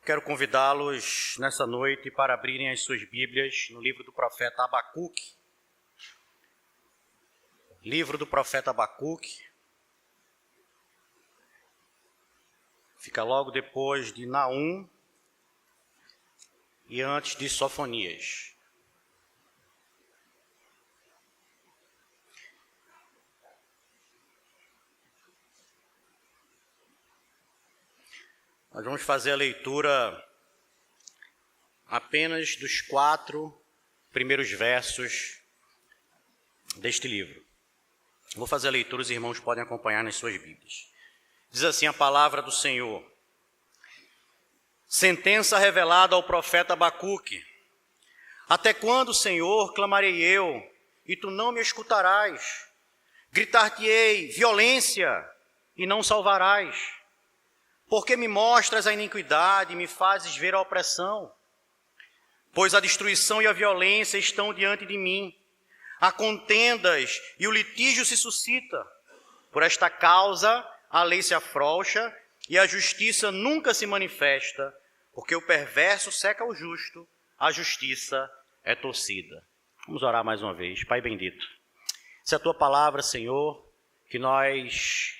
Quero convidá-los nessa noite para abrirem as suas Bíblias no livro do profeta Abacuque. Livro do profeta Abacuque. Fica logo depois de Naum e antes de Sofonias. Nós vamos fazer a leitura apenas dos 4 primeiros versos deste livro. Vou fazer a leitura, os irmãos podem acompanhar nas suas Bíblias. Diz assim a palavra do Senhor. Sentença revelada ao profeta Abacuque. Até quando, Senhor, clamarei eu, e tu não me escutarás? Gritar-te-ei violência, e não salvarás. Porque me mostras a iniquidade e me fazes ver a opressão? Pois a destruição e a violência estão diante de mim. Há contendas e o litígio se suscita. Por esta causa a lei se afrouxa e a justiça nunca se manifesta, porque o perverso seca o justo, a justiça é torcida. Vamos orar mais uma vez. Pai bendito, essa é a tua palavra, Senhor, que nós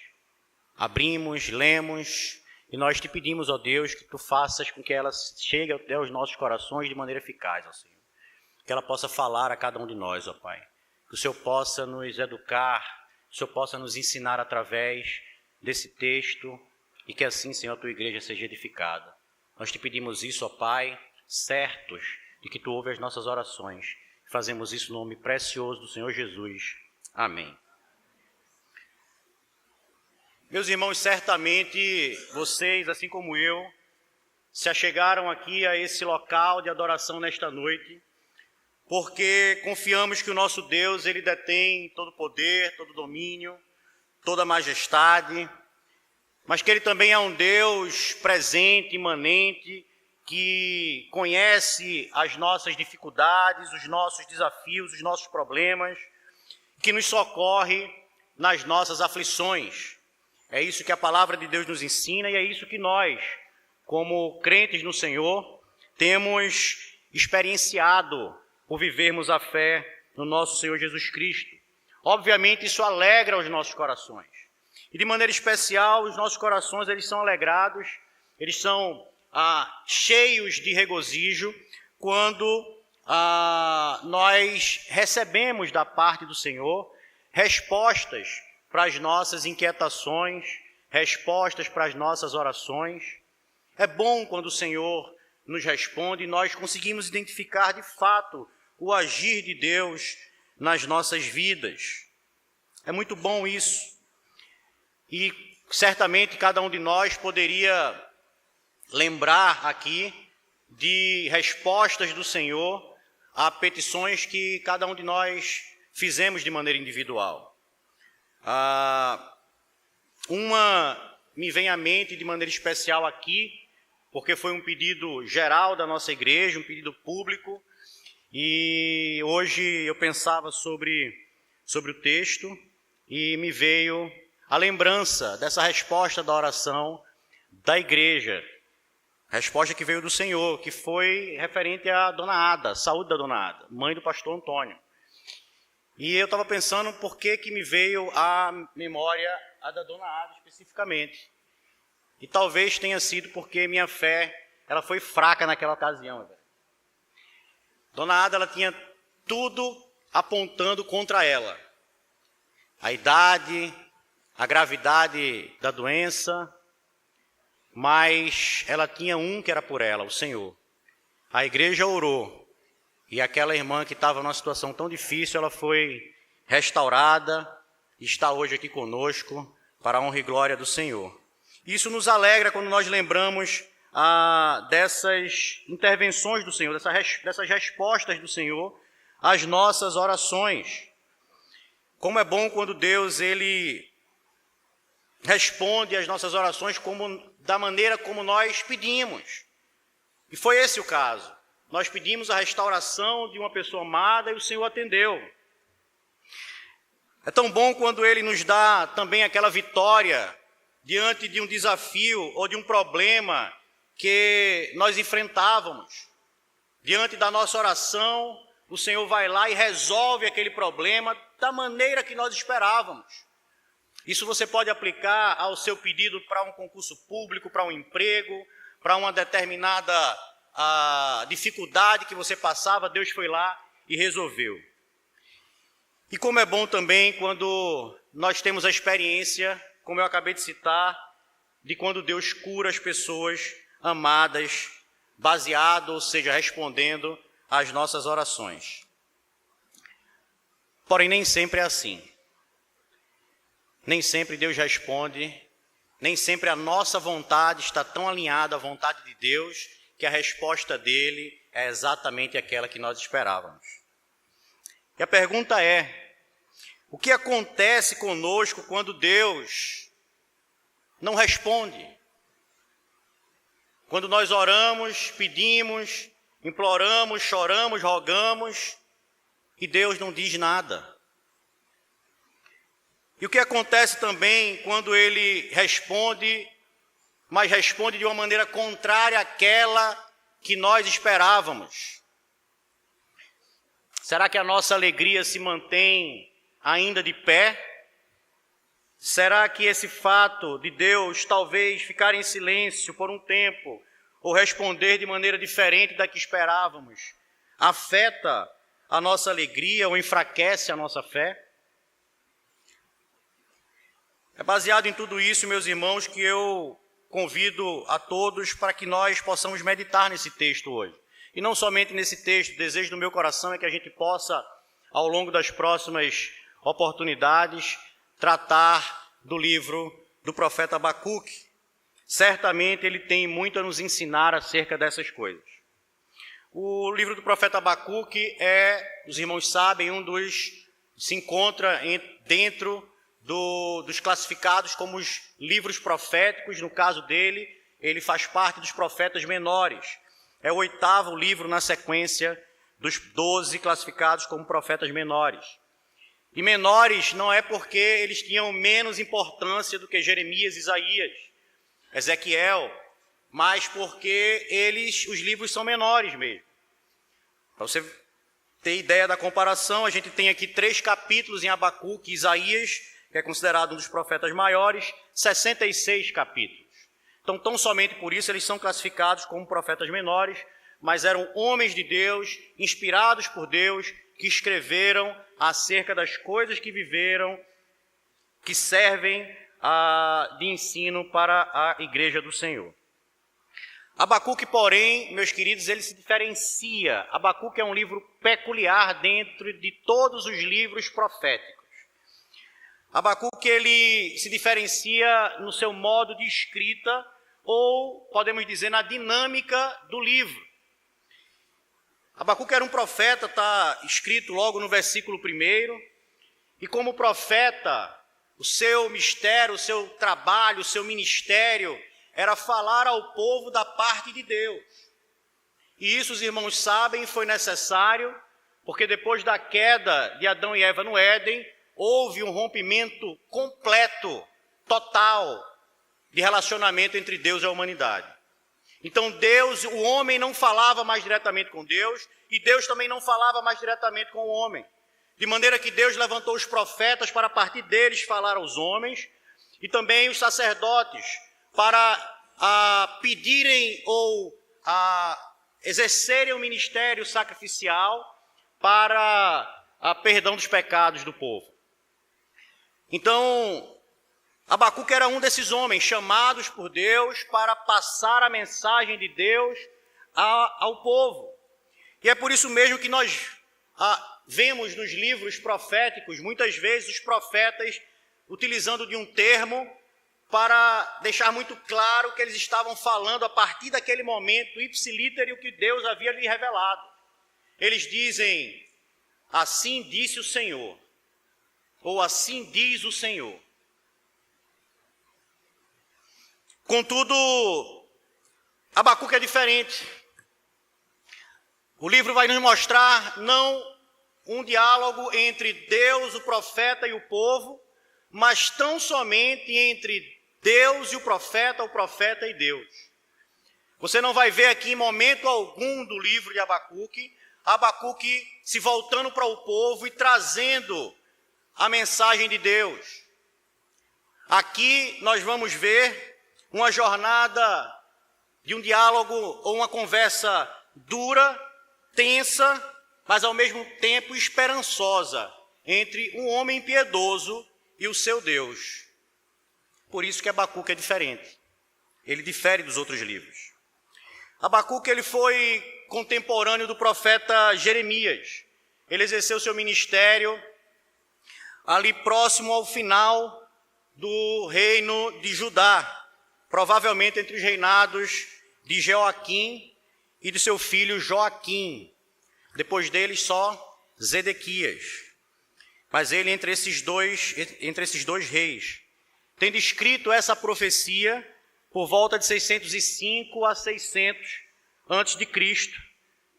abrimos, lemos, e nós te pedimos, ó Deus, que tu faças com que ela chegue até os nossos corações de maneira eficaz, ó Senhor. Que ela possa falar a cada um de nós, ó Pai. Que o Senhor possa nos educar, que o Senhor possa nos ensinar através desse texto e que assim, Senhor, a tua igreja seja edificada. Nós te pedimos isso, ó Pai, certos de que tu ouve as nossas orações. Fazemos isso no nome precioso do Senhor Jesus. Amém. Meus irmãos, certamente vocês, assim como eu, se achegaram aqui a esse local de adoração nesta noite, porque confiamos que o nosso Deus, ele detém todo o poder, todo o domínio, toda a majestade, mas que ele também é um Deus presente, imanente, que conhece as nossas dificuldades, os nossos desafios, os nossos problemas, que nos socorre nas nossas aflições. É isso que a palavra de Deus nos ensina e é isso que nós, como crentes no Senhor, temos experienciado por vivermos a fé no nosso Senhor Jesus Cristo. Obviamente isso alegra os nossos corações. E de maneira especial, os nossos corações eles são alegrados, eles são cheios de regozijo quando nós recebemos da parte do Senhor respostas para as nossas inquietações, respostas para as nossas orações. É bom quando o Senhor nos responde e nós conseguimos identificar de fato o agir de Deus nas nossas vidas. É muito bom isso. E certamente cada um de nós poderia lembrar aqui de respostas do Senhor a petições que cada um de nós fizemos de maneira individual. Uma me vem à mente de maneira especial aqui, porque foi um pedido geral da nossa igreja, um pedido público, e hoje eu pensava sobre o texto e me veio a lembrança dessa resposta da oração da igreja, resposta que veio do Senhor, que foi referente à Dona Ada, saúde da Dona Ada, mãe do pastor Antônio. E eu estava pensando por que me veio à memória a da Dona Ada especificamente. E talvez tenha sido porque minha fé ela foi fraca naquela ocasião. Dona Ada ela tinha tudo apontando contra ela. A idade, a gravidade da doença, mas ela tinha um que era por ela, o Senhor. A igreja orou. E aquela irmã que estava numa situação tão difícil, ela foi restaurada e está hoje aqui conosco para a honra e glória do Senhor. Isso nos alegra quando nós lembramos dessas intervenções do Senhor, dessas respostas do Senhor às nossas orações. Como é bom quando Deus ele responde às nossas orações da maneira como nós pedimos. E foi esse o caso. Nós pedimos a restauração de uma pessoa amada e o Senhor atendeu. É tão bom quando Ele nos dá também aquela vitória diante de um desafio ou de um problema que nós enfrentávamos. Diante da nossa oração, o Senhor vai lá e resolve aquele problema da maneira que nós esperávamos. Isso você pode aplicar ao seu pedido para um concurso público, para um emprego, para uma determinada dificuldade que você passava, Deus foi lá e resolveu. E como é bom também quando nós temos a experiência, como eu acabei de citar, de quando Deus cura as pessoas amadas, baseado, ou seja, respondendo às nossas orações. Porém, nem sempre é assim. Nem sempre Deus responde, nem sempre a nossa vontade está tão alinhada à vontade de Deus que a resposta dele é exatamente aquela que nós esperávamos. E a pergunta é: o que acontece conosco quando Deus não responde? Quando nós oramos, pedimos, imploramos, choramos, rogamos e Deus não diz nada. E o que acontece também quando Ele responde, mas responde de uma maneira contrária àquela que nós esperávamos? Será que a nossa alegria se mantém ainda de pé? Será que esse fato de Deus talvez ficar em silêncio por um tempo, ou responder de maneira diferente da que esperávamos, afeta a nossa alegria ou enfraquece a nossa fé? É baseado em tudo isso, meus irmãos, que eu convido a todos para que nós possamos meditar nesse texto hoje. E não somente nesse texto, o desejo do meu coração é que a gente possa, ao longo das próximas oportunidades, tratar do livro do profeta Abacuque. Certamente ele tem muito a nos ensinar acerca dessas coisas. O livro do profeta Abacuque os irmãos sabem, se encontra dentro dos classificados como os livros proféticos. No caso dele, ele faz parte dos profetas menores. É o 8º livro na sequência dos 12 classificados como profetas menores. E menores não é porque eles tinham menos importância do que Jeremias, Isaías, Ezequiel, mas porque os livros são menores mesmo. Para você ter ideia da comparação, a gente tem aqui 3 capítulos em Abacuque, Isaías, que é considerado um dos profetas maiores, 66 capítulos. Então, tão somente por isso, eles são classificados como profetas menores, mas eram homens de Deus, inspirados por Deus, que escreveram acerca das coisas que viveram, que servem de ensino para a igreja do Senhor. Abacuque, porém, meus queridos, ele se diferencia. Abacuque é um livro peculiar dentro de todos os livros proféticos. Abacuque ele se diferencia no seu modo de escrita, ou podemos dizer na dinâmica do livro. Abacuque era um profeta, está escrito logo no versículo 1, e como profeta, o seu mistério, o seu trabalho, o seu ministério era falar ao povo da parte de Deus. E isso, os irmãos sabem, foi necessário, porque depois da queda de Adão e Eva no Éden, houve um rompimento completo, total, de relacionamento entre Deus e a humanidade. Então o homem não falava mais diretamente com Deus, e Deus também não falava mais diretamente com o homem. De maneira que Deus levantou os profetas para a partir deles falar aos homens, e também os sacerdotes para pedirem ou exercerem o ministério sacrificial para a perdão dos pecados do povo. Então, Abacuque era um desses homens chamados por Deus para passar a mensagem de Deus ao povo. E é por isso mesmo que nós vemos nos livros proféticos, muitas vezes os profetas utilizando de um termo para deixar muito claro que eles estavam falando a partir daquele momento, ipsiliter, o que Deus havia lhe revelado. Eles dizem: assim disse o Senhor, ou assim diz o Senhor. Contudo, Abacuque é diferente. O livro vai nos mostrar não um diálogo entre Deus, o profeta e o povo, mas tão somente entre Deus e o profeta e Deus. Você não vai ver aqui em momento algum do livro de Abacuque se voltando para o povo e trazendo a mensagem de Deus. Aqui nós vamos ver uma jornada de um diálogo ou uma conversa dura, tensa, mas ao mesmo tempo esperançosa entre um homem piedoso e o seu Deus. Por isso que Abacuque é diferente. Ele difere dos outros livros. Abacuque ele foi contemporâneo do profeta Jeremias. Ele exerceu seu ministério ali próximo ao final do reino de Judá, provavelmente entre os reinados de Jeoaquim e de seu filho Joaquim. Depois deles só Zedequias. Mas ele entre esses dois reis, tendo escrito essa profecia por volta de 605 a 600 antes de Cristo,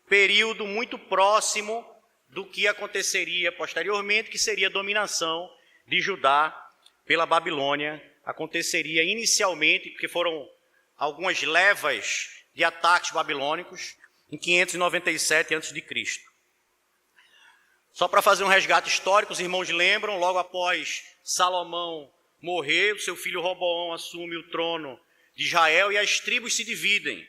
período muito próximo do que aconteceria posteriormente, que seria a dominação de Judá pela Babilônia. Aconteceria inicialmente, porque foram algumas levas de ataques babilônicos, em 597 a.C. Só para fazer um resgate histórico, os irmãos lembram, logo após Salomão morrer, o seu filho Roboão assume o trono de Israel e as tribos se dividem.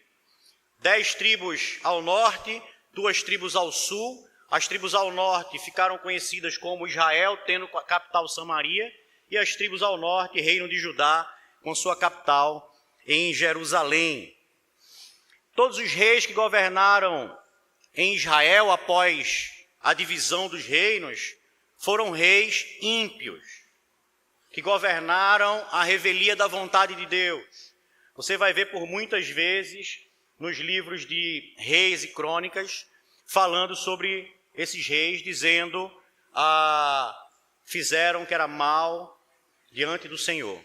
10 tribos ao norte, 2 tribos ao sul. As tribos ao norte ficaram conhecidas como Israel, tendo a capital Samaria, e as tribos ao norte, reino de Judá, com sua capital em Jerusalém. Todos os reis que governaram em Israel após a divisão dos reinos foram reis ímpios, que governaram a revelia da vontade de Deus. Você vai ver por muitas vezes nos livros de Reis e Crônicas falando sobre esses reis, dizendo fizeram o que era mal diante do Senhor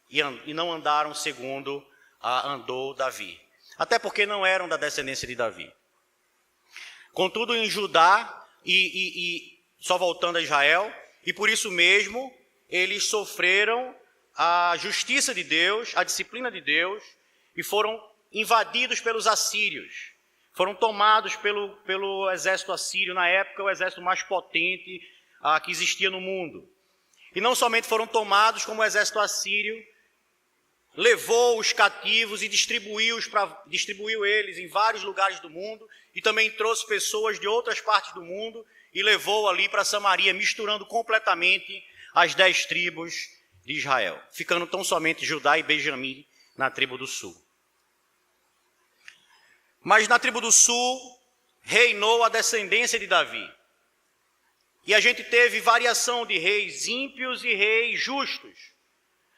e não andaram segundo andou Davi. Até porque não eram da descendência de Davi. Contudo, em Judá, só voltando a Israel, e por isso mesmo, eles sofreram a justiça de Deus, a disciplina de Deus, e foram invadidos pelos assírios. Foram tomados pelo exército assírio, na época o exército mais potente que existia no mundo. E não somente foram tomados, como o exército assírio levou os cativos e distribuiu eles em vários lugares do mundo, e também trouxe pessoas de outras partes do mundo e levou ali para Samaria, misturando completamente as 10 tribos de Israel, ficando tão somente Judá e Benjamim na tribo do sul. Mas na tribo do sul reinou a descendência de Davi. E a gente teve variação de reis ímpios e reis justos.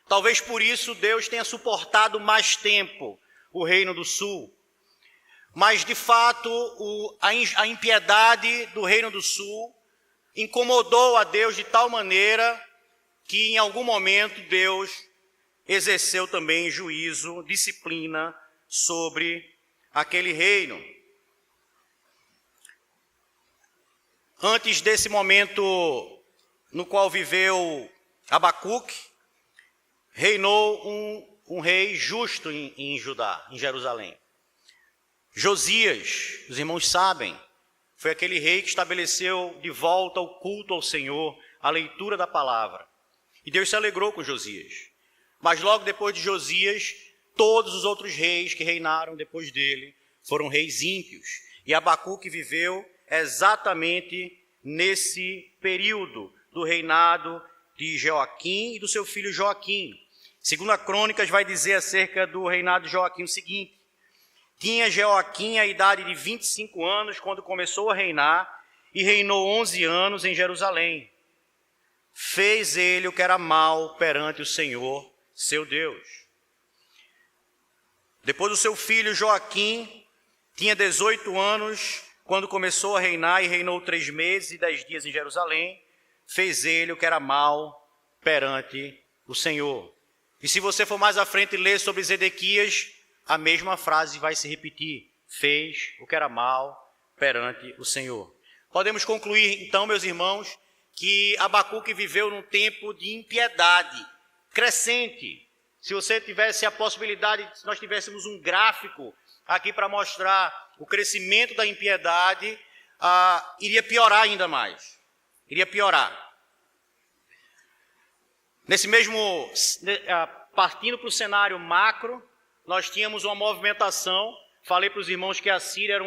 Talvez por isso Deus tenha suportado mais tempo o reino do sul. Mas, de fato, a impiedade do reino do sul incomodou a Deus de tal maneira que, em algum momento, Deus exerceu também juízo, disciplina sobre aquele reino. Antes desse momento no qual viveu Abacuque, reinou um rei justo em Judá, em Jerusalém. Josias, os irmãos sabem, foi aquele rei que estabeleceu de volta o culto ao Senhor, a leitura da palavra. E Deus se alegrou com Josias. Mas logo depois de Josias, todos os outros reis que reinaram depois dele foram reis ímpios. E Abacuque viveu exatamente nesse período do reinado de Joaquim e do seu filho Joaquim. Segundo a Crônicas vai dizer acerca do reinado de Joaquim o seguinte: tinha Joaquim a idade de 25 anos quando começou a reinar e reinou 11 anos em Jerusalém. Fez ele o que era mal perante o Senhor, seu Deus. Depois o seu filho Joaquim tinha 18 anos quando começou a reinar e reinou 3 meses e 10 dias em Jerusalém. Fez ele o que era mal perante o Senhor. E se você for mais à frente e ler sobre Zedequias, a mesma frase vai se repetir. Fez o que era mal perante o Senhor. Podemos concluir então, meus irmãos, que Abacuque viveu num tempo de impiedade crescente. Se você tivesse a possibilidade, se nós tivéssemos um gráfico aqui para mostrar o crescimento da impiedade, iria piorar ainda mais. Iria piorar. Nesse mesmo, partindo para o cenário macro, nós tínhamos uma movimentação. Falei para os irmãos que a Síria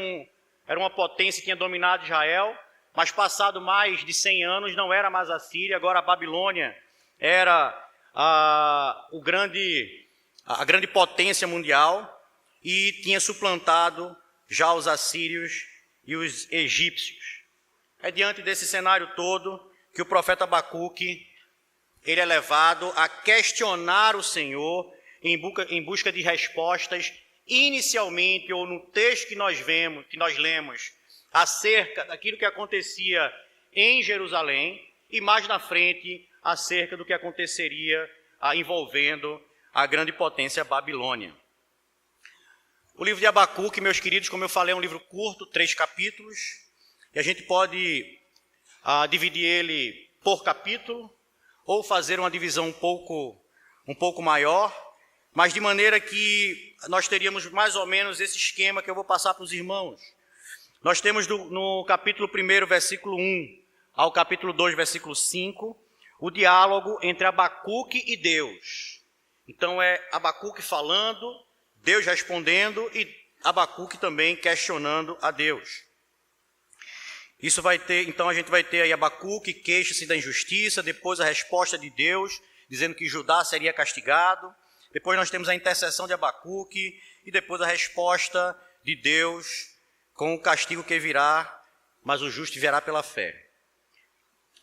era uma potência que tinha dominado Israel, mas passado mais de 100 anos não era mais a Síria, agora a Babilônia era a grande potência mundial e tinha suplantado já os assírios e os egípcios. É diante desse cenário todo que o profeta Abacuque ele é levado a questionar o Senhor em busca de respostas, inicialmente, ou no texto que nós lemos, acerca daquilo que acontecia em Jerusalém, e mais na frente, acerca do que aconteceria envolvendo a grande potência Babilônia. O livro de Abacuque, meus queridos, como eu falei, é um livro curto, 3 capítulos, e a gente pode dividir ele por capítulo, ou fazer uma divisão um pouco maior, mas de maneira que nós teríamos mais ou menos esse esquema que eu vou passar para os irmãos. Nós temos no capítulo 1, versículo 1, ao capítulo 2, versículo 5, o diálogo entre Abacuque e Deus. Então é Abacuque falando, Deus respondendo e Abacuque também questionando a Deus. Então a gente vai ter aí Abacuque, queixa-se da injustiça, depois a resposta de Deus, dizendo que Judá seria castigado. Depois nós temos a intercessão de Abacuque e depois a resposta de Deus com o castigo que virá, mas o justo virá pela fé.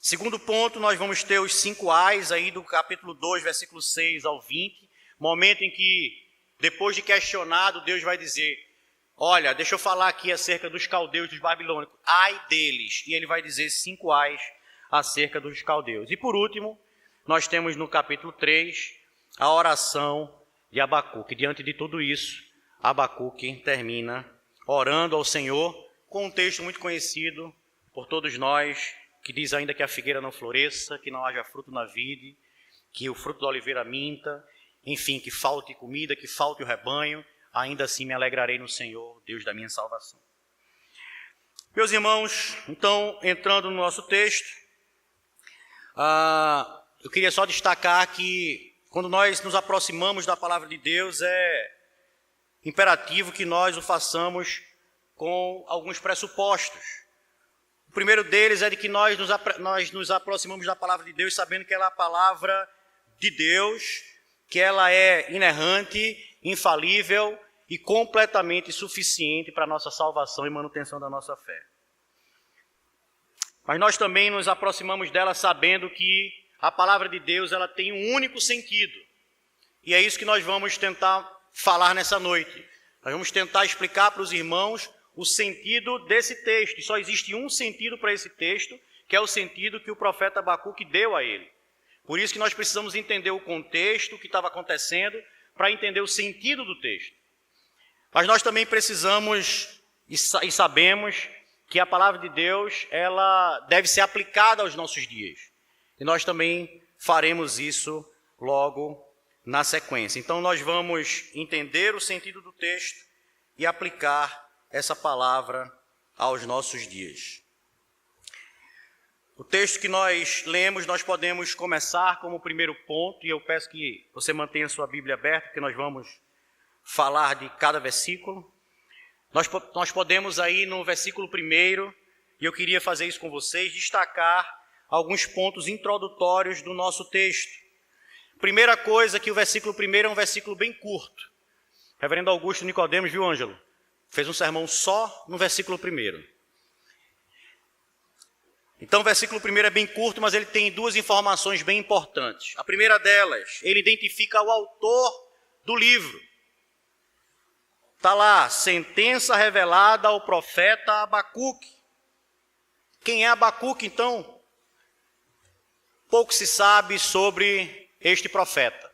Segundo ponto, nós vamos ter os 5 ais aí do capítulo 2, versículo 6 ao 20, momento em que, depois de questionado, Deus vai dizer: olha, deixa eu falar aqui acerca dos caldeus, dos babilônicos, ai deles. E ele vai dizer 5 ais acerca dos caldeus. E por último, nós temos no capítulo 3 a oração de Abacuque. Diante de tudo isso, Abacuque termina orando ao Senhor com um texto muito conhecido por todos nós, que diz ainda que a figueira não floresça, que não haja fruto na vide, que o fruto da oliveira minta, enfim, que falte comida, que falte o rebanho, ainda assim me alegrarei no Senhor, Deus da minha salvação. Meus irmãos, então, entrando no nosso texto, eu queria só destacar que quando nós nos aproximamos da palavra de Deus, é imperativo que nós o façamos com alguns pressupostos. O primeiro deles é de que nós nos aproximamos da palavra de Deus sabendo que ela é a palavra de Deus, que ela é inerrante, infalível e completamente suficiente para a nossa salvação e manutenção da nossa fé. Mas nós também nos aproximamos dela sabendo que a palavra de Deus ela tem um único sentido. E é isso que nós vamos tentar falar nessa noite. Nós vamos tentar explicar para os irmãos o sentido desse texto. E só existe um sentido para esse texto, que é o sentido que o profeta Abacuque deu a ele. Por isso que nós precisamos entender o contexto, o que estava acontecendo, para entender o sentido do texto. Mas nós também precisamos e sabemos que a palavra de Deus ela deve ser aplicada aos nossos dias. E nós também faremos isso logo na sequência. Então nós vamos entender o sentido do texto e aplicar essa palavra aos nossos dias. O texto que nós lemos, nós podemos começar como primeiro ponto, e eu peço que você mantenha sua Bíblia aberta, porque nós vamos falar de cada versículo. Nós podemos aí no versículo 1, e eu queria fazer isso com vocês, destacar alguns pontos introdutórios do nosso texto. Primeira coisa, que o versículo 1 é um versículo bem curto. Reverendo Augusto Nicodemos, viu, Ângelo? Fez um sermão só no versículo 1. Então o versículo 1 é bem curto, mas ele tem 2 informações bem importantes. A primeira delas, ele identifica o autor do livro. Está lá, sentença revelada ao profeta Abacuque. Quem é Abacuque, então? Pouco se sabe sobre este profeta.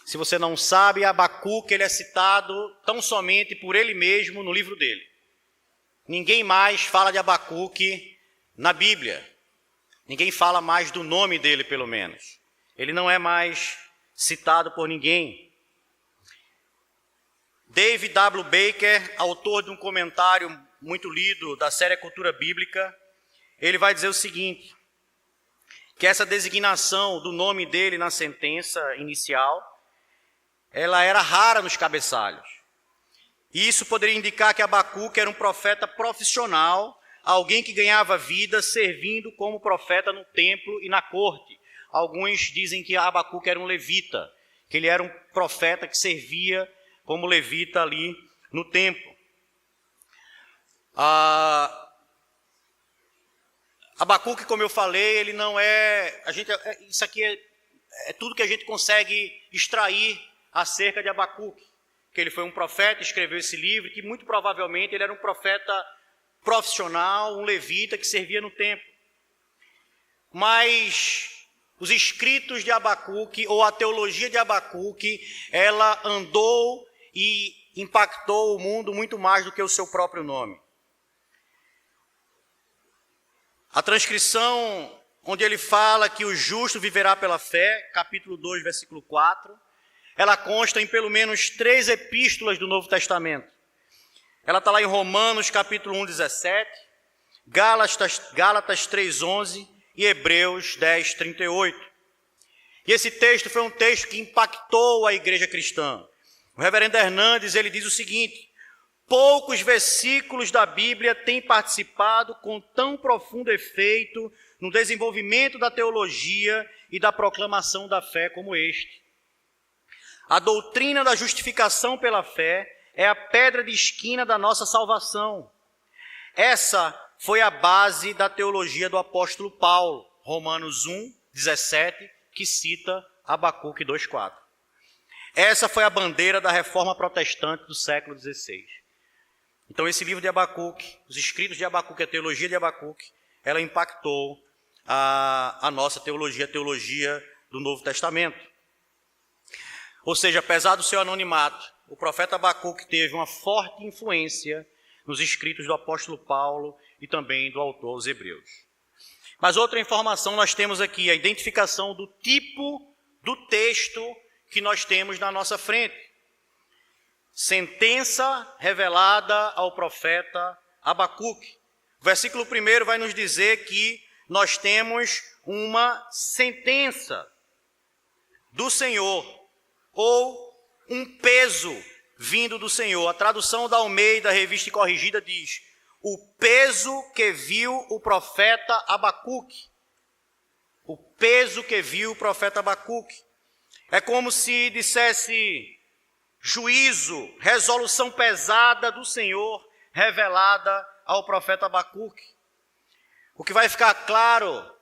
Se você não sabe, Abacuque ele é citado tão somente por ele mesmo no livro dele. Ninguém mais fala de Abacuque na Bíblia. Ninguém fala mais do nome dele, pelo menos. Ele não é mais citado por ninguém. David W. Baker, autor de um comentário muito lido da série Cultura Bíblica, ele vai dizer o seguinte, que essa designação do nome dele na sentença inicial, ela era rara nos cabeçalhos. E isso poderia indicar que Abacuque era um profeta profissional, alguém que ganhava vida servindo como profeta no templo e na corte. Alguns dizem que Abacuque era um levita, que ele era um profeta que servia como levita ali no templo. Abacuque, como eu falei, ele não é... isso aqui é tudo que a gente consegue extrair acerca de Abacuque. Que ele foi um profeta, escreveu esse livro, que muito provavelmente ele era um profeta profissional, um levita que servia no templo. Mas os escritos de Abacuque, ou a teologia de Abacuque, ela andou e impactou o mundo muito mais do que o seu próprio nome. A transcrição onde ele fala que o justo viverá pela fé, capítulo 2, versículo 4, ela consta em pelo menos 3 epístolas do Novo Testamento. Ela está lá em Romanos, capítulo 1, 17, Gálatas 3, 11 e Hebreus 10, 38. E esse texto foi um texto que impactou a igreja cristã. O reverendo Hernandes, ele diz o seguinte: poucos versículos da Bíblia têm participado com tão profundo efeito no desenvolvimento da teologia e da proclamação da fé como este. A doutrina da justificação pela fé é a pedra de esquina da nossa salvação. Essa foi a base da teologia do apóstolo Paulo, Romanos 1, 17, que cita Abacuque 2,4. Essa foi a bandeira da reforma protestante do século XVI. Então esse livro de Abacuque, os escritos de Abacuque, a teologia de Abacuque, ela impactou a nossa teologia, a teologia do Novo Testamento. Ou seja, apesar do seu anonimato, o profeta Abacuque teve uma forte influência nos escritos do apóstolo Paulo e também do autor aos Hebreus. Mas outra informação nós temos aqui, a identificação do tipo do texto que nós temos na nossa frente. Sentença revelada ao profeta Abacuque. O versículo 1 vai nos dizer que nós temos uma sentença do Senhor, ou um peso vindo do Senhor. A tradução da Almeida, Revista e Corrigida, diz: o peso que viu o profeta Abacuque. O peso que viu o profeta Abacuque. É como se dissesse juízo, resolução pesada do Senhor revelada ao profeta Abacuque. O que vai ficar claro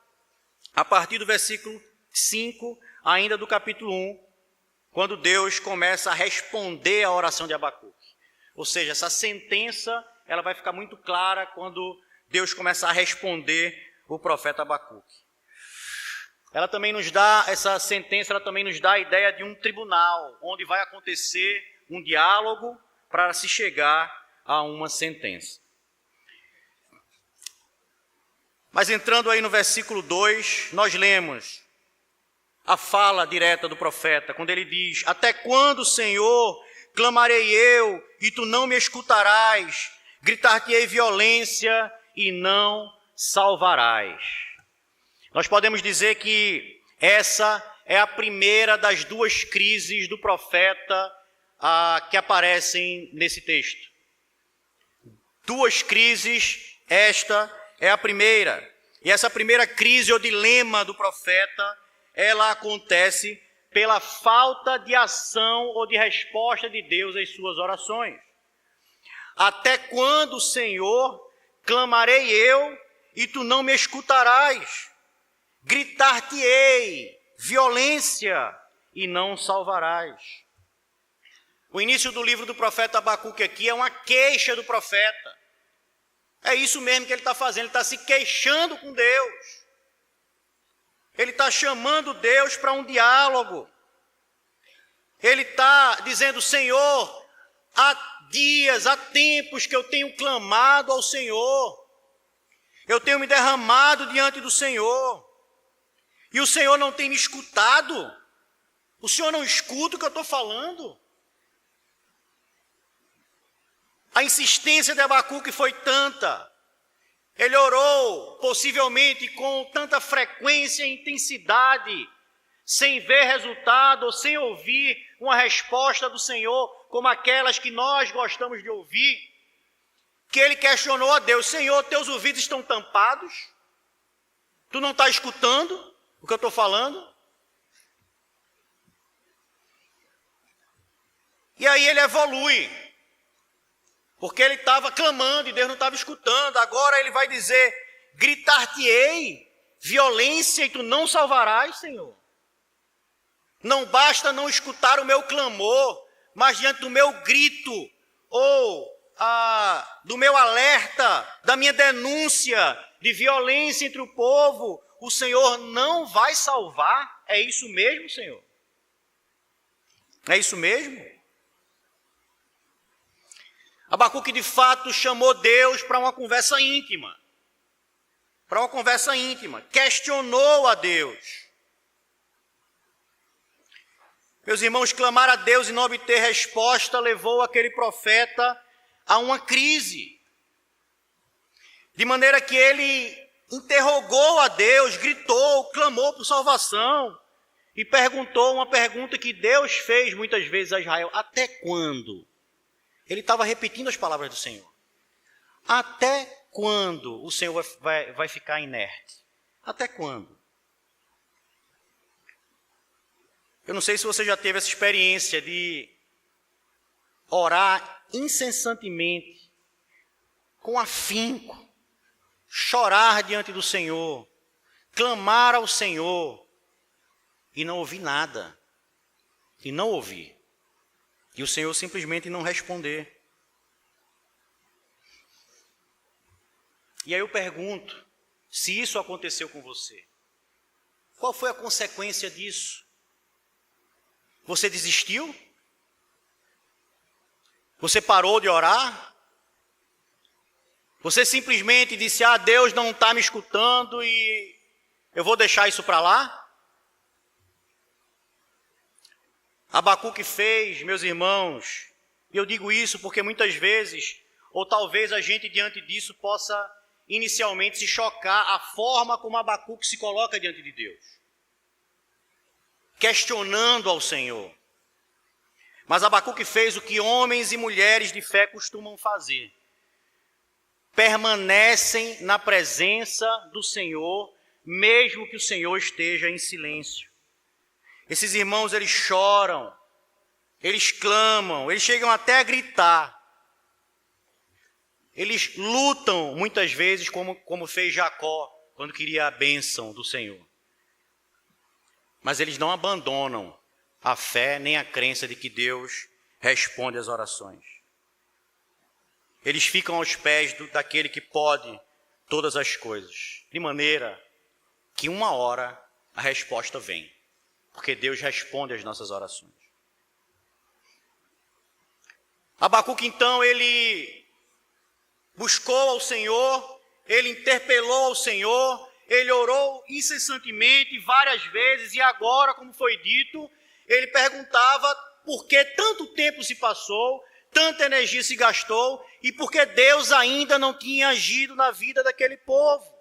a partir do versículo 5, ainda do capítulo 1, quando Deus começa a responder à oração de Abacuque. Ou seja, essa sentença ela vai ficar muito clara quando Deus começa a responder o profeta Abacuque. Essa sentença ela também nos dá a ideia de um tribunal, onde vai acontecer um diálogo para se chegar a uma sentença. Mas entrando aí no versículo 2, nós lemos a fala direta do profeta, quando ele diz: até quando, Senhor, clamarei eu, e tu não me escutarás? Gritar-te-ei violência, e não salvarás. Nós podemos dizer que essa é a primeira das 2 crises do profeta que aparecem nesse texto. 2 crises, esta é a primeira. E essa primeira crise ou dilema do profeta, ela acontece pela falta de ação ou de resposta de Deus às suas orações. Até quando, Senhor, clamarei eu, e tu não me escutarás? Gritar-te-ei violência, e não salvarás. O início do livro do profeta Abacuque aqui é uma queixa do profeta. É isso mesmo que ele está fazendo, ele está se queixando com Deus. Ele está chamando Deus para um diálogo. Ele está dizendo: Senhor, há dias, há tempos que eu tenho clamado ao Senhor. Eu tenho me derramado diante do Senhor. E o Senhor não tem me escutado. O senhor não escuta o que eu estou falando? A insistência de Abacuque foi tanta. Ele orou, possivelmente com tanta frequência e intensidade, sem ver resultado ou sem ouvir uma resposta do Senhor, como aquelas que nós gostamos de ouvir, que ele questionou a Deus: Senhor, teus ouvidos estão tampados? Tu não está escutando o que eu estou falando? E aí ele evolui, porque ele estava clamando e Deus não estava escutando. Agora ele vai dizer: gritar-te-ei violência e tu não salvarás, Senhor. Não basta não escutar o meu clamor, mas diante do meu grito, ou do meu alerta, da minha denúncia de violência entre o povo, o Senhor não vai salvar? É isso mesmo, Senhor? É isso mesmo? Abacuque, de fato, chamou Deus para uma conversa íntima. Questionou a Deus. Meus irmãos, clamar a Deus e não obter resposta levou aquele profeta a uma crise. De maneira que ele interrogou a Deus, gritou, clamou por salvação e perguntou uma pergunta que Deus fez muitas vezes a Israel: até quando? Ele estava repetindo as palavras do Senhor. Até quando o Senhor vai ficar inerte? Até quando? Eu não sei se você já teve essa experiência de orar incessantemente, com afinco, chorar diante do Senhor, clamar ao Senhor e não ouvir nada. E não ouvir. E o Senhor simplesmente não responder. E aí eu pergunto, se isso aconteceu com você, qual foi a consequência disso? Você desistiu? Você parou de orar? Você simplesmente disse: Deus não está me escutando e eu vou deixar isso para lá? Abacuque fez, meus irmãos, e eu digo isso porque muitas vezes, ou talvez a gente diante disso possa inicialmente se chocar a forma como Abacuque se coloca diante de Deus, questionando ao Senhor. Mas Abacuque fez o que homens e mulheres de fé costumam fazer: permanecem na presença do Senhor, mesmo que o Senhor esteja em silêncio. Esses irmãos, eles choram, eles clamam, eles chegam até a gritar. Eles lutam muitas vezes como fez Jacó, quando queria a bênção do Senhor. Mas eles não abandonam a fé nem a crença de que Deus responde às orações. Eles ficam aos pés daquele que pode todas as coisas, de maneira que uma hora a resposta vem, porque Deus responde às nossas orações. Abacuque, então, ele buscou ao Senhor, ele interpelou ao Senhor, ele orou incessantemente várias vezes, e agora, como foi dito, ele perguntava por que tanto tempo se passou, tanta energia se gastou, e por que Deus ainda não tinha agido na vida daquele povo.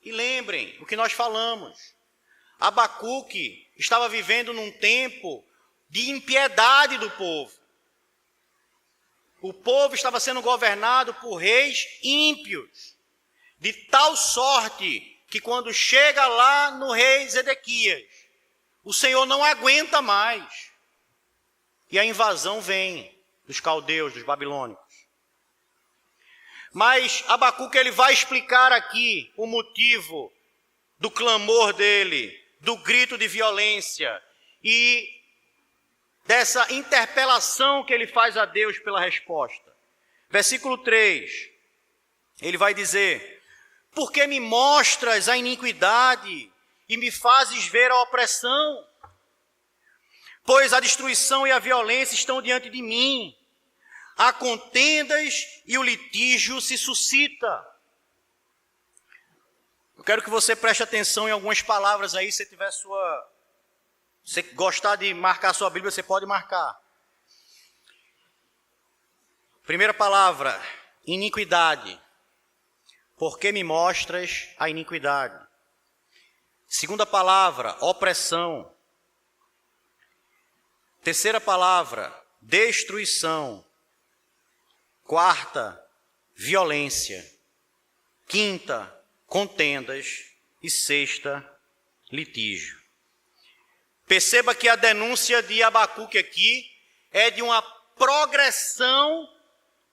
E lembrem o que nós falamos: Abacuque estava vivendo num tempo de impiedade do povo. O povo estava sendo governado por reis ímpios, de tal sorte que quando chega lá no rei Zedequias, o Senhor não aguenta mais. E a invasão vem dos caldeus, dos babilônicos. Mas Abacuque, ele vai explicar aqui o motivo do clamor dele, do grito de violência e dessa interpelação que ele faz a Deus pela resposta. Versículo 3, ele vai dizer: por que me mostras a iniquidade e me fazes ver a opressão? Pois a destruição e a violência estão diante de mim, há contendas e o litígio se suscita. Eu quero que você preste atenção em algumas palavras aí, se tiver Se você gostar de marcar sua Bíblia, você pode marcar. Primeira palavra, iniquidade. Por que me mostras a iniquidade? Segunda palavra, opressão. Terceira palavra, destruição. Quarta, violência. Quinta, contendas. E sexta, litígio. Perceba que a denúncia de Abacuque aqui é de uma progressão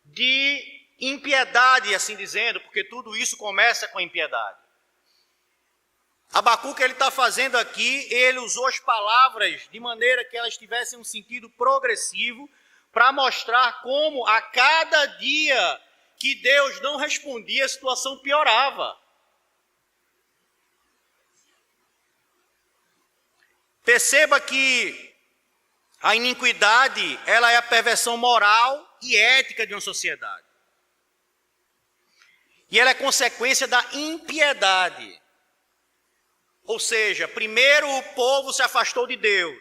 de impiedade, assim dizendo, porque tudo isso começa com impiedade. Abacuque, ele está fazendo aqui, ele usou as palavras de maneira que elas tivessem um sentido progressivo para mostrar como a cada dia que Deus não respondia, a situação piorava. Perceba que a iniquidade, ela é a perversão moral e ética de uma sociedade. E ela é consequência da impiedade. Ou seja, primeiro o povo se afastou de Deus.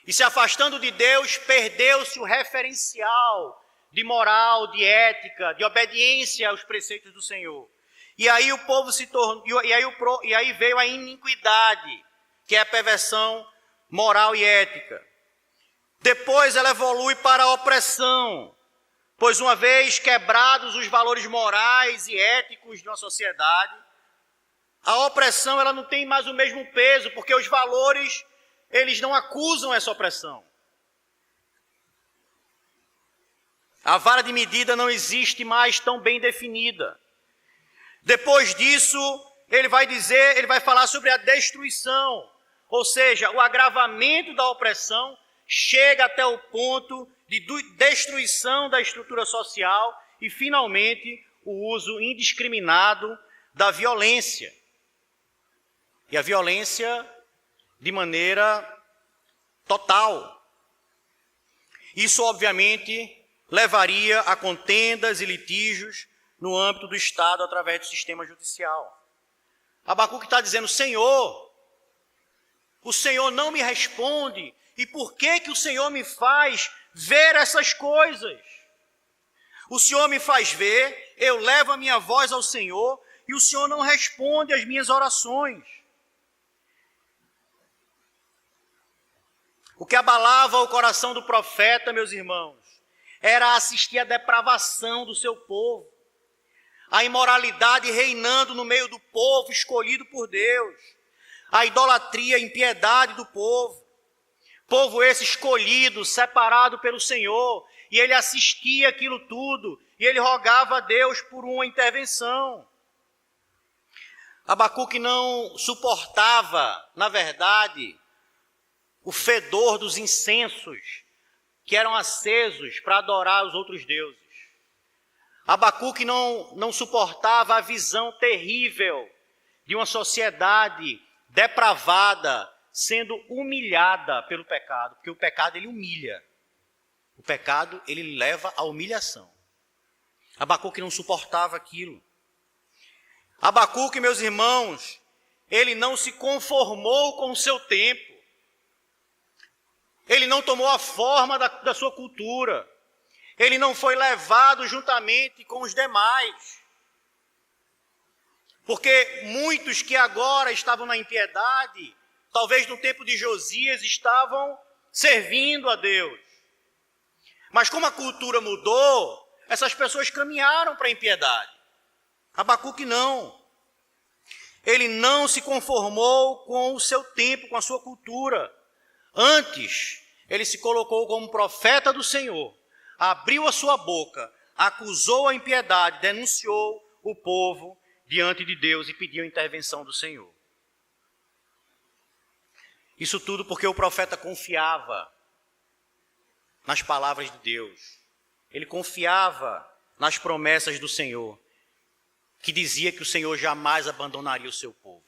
E se afastando de Deus, perdeu-se o referencial de moral, de ética, de obediência aos preceitos do Senhor. E aí o povo se tornou, e aí veio a iniquidade, que é a perversão moral e ética. Depois ela evolui para a opressão, pois uma vez quebrados os valores morais e éticos de uma sociedade, a opressão ela não tem mais o mesmo peso, porque os valores, eles não acusam essa opressão. A vara de medida não existe mais tão bem definida. Depois disso, ele vai falar sobre a destruição, ou seja, o agravamento da opressão chega até o ponto de destruição da estrutura social e, finalmente, o uso indiscriminado da violência. E a violência de maneira total. Isso, obviamente, levaria a contendas e litígios no âmbito do Estado através do sistema judicial. Abacuque está dizendo, Senhor, o Senhor não me responde, e por que o Senhor me faz ver essas coisas? O Senhor me faz ver, eu levo a minha voz ao Senhor, e o Senhor não responde às minhas orações. O que abalava o coração do profeta, meus irmãos, era assistir a depravação do seu povo, a imoralidade reinando no meio do povo escolhido por Deus, a idolatria, a impiedade do povo. Povo esse escolhido, separado pelo Senhor, e ele assistia aquilo tudo, e ele rogava a Deus por uma intervenção. Abacuque não suportava, na verdade, o fedor dos incensos que eram acesos para adorar os outros deuses. Abacuque não suportava a visão terrível de uma sociedade depravada, sendo humilhada pelo pecado, porque o pecado ele humilha. O pecado ele leva à humilhação. Abacuque não suportava aquilo. Abacuque, meus irmãos, ele não se conformou com o seu tempo. Ele não tomou a forma da sua cultura. Ele não foi levado juntamente com os demais. Porque muitos que agora estavam na impiedade, talvez no tempo de Josias, estavam servindo a Deus. Mas como a cultura mudou, essas pessoas caminharam para a impiedade. Abacuque não. Ele não se conformou com o seu tempo, com a sua cultura. Antes, ele se colocou como profeta do Senhor, abriu a sua boca, acusou a impiedade, denunciou o povo diante de Deus e pediu a intervenção do Senhor. Isso tudo porque o profeta confiava nas palavras de Deus. Ele confiava nas promessas do Senhor, que dizia que o Senhor jamais abandonaria o seu povo.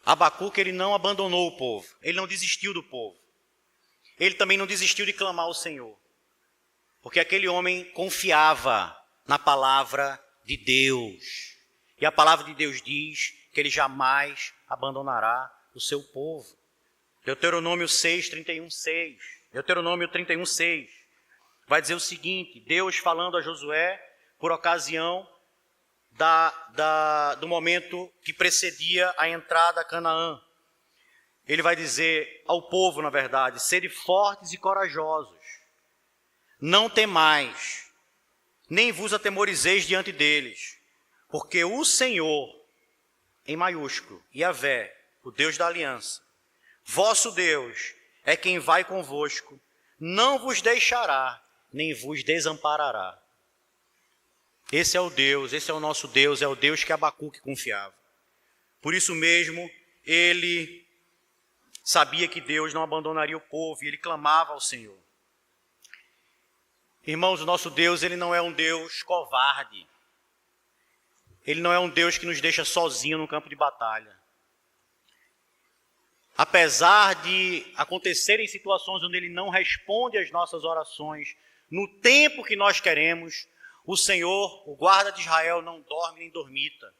Abacuque, ele não abandonou o povo, ele não desistiu do povo. Ele também não desistiu de clamar ao Senhor, porque aquele homem confiava na palavra de Deus. E a palavra de Deus diz que ele jamais abandonará o seu povo. Deuteronômio 6, 31, 6. Deuteronômio 31, 6. Vai dizer o seguinte, Deus falando a Josué por ocasião do momento que precedia a entrada a Canaã. Ele vai dizer ao povo, na verdade, sede fortes e corajosos, não temais, nem vos atemorizeis diante deles, porque o Senhor, em maiúsculo, Yahvé, o Deus da aliança, vosso Deus é quem vai convosco, não vos deixará, nem vos desamparará. Esse é o Deus, esse é o nosso Deus, é o Deus que Abacuque confiava. Por isso mesmo, ele sabia que Deus não abandonaria o povo e ele clamava ao Senhor. Irmãos, o nosso Deus, ele não é um Deus covarde. Ele não é um Deus que nos deixa sozinho no campo de batalha. Apesar de acontecerem situações onde ele não responde às nossas orações no tempo que nós queremos, o Senhor, o guarda de Israel, não dorme nem dormita.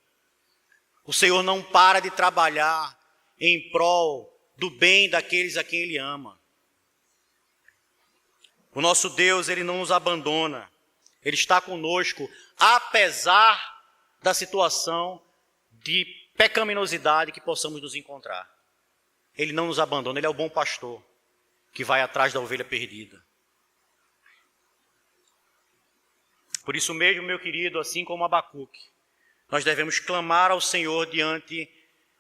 O Senhor não para de trabalhar em prol do bem daqueles a quem Ele ama. O nosso Deus, Ele não nos abandona. Ele está conosco, apesar da situação de pecaminosidade que possamos nos encontrar. Ele não nos abandona, Ele é o bom pastor que vai atrás da ovelha perdida. Por isso mesmo, meu querido, assim como Abacuque, nós devemos clamar ao Senhor diante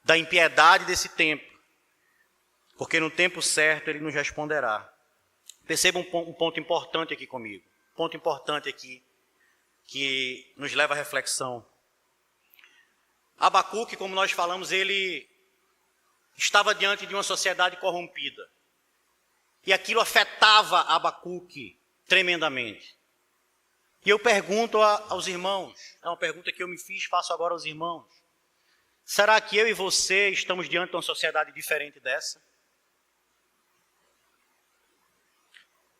da impiedade desse tempo, porque no tempo certo Ele nos responderá. Perceba um ponto importante aqui comigo, um ponto importante aqui, que nos leva à reflexão. Abacuque, como nós falamos, ele estava diante de uma sociedade corrompida, e aquilo afetava Abacuque tremendamente. E eu pergunto aos irmãos, é uma pergunta que eu me fiz, faço agora aos irmãos. Será que eu e você estamos diante de uma sociedade diferente dessa?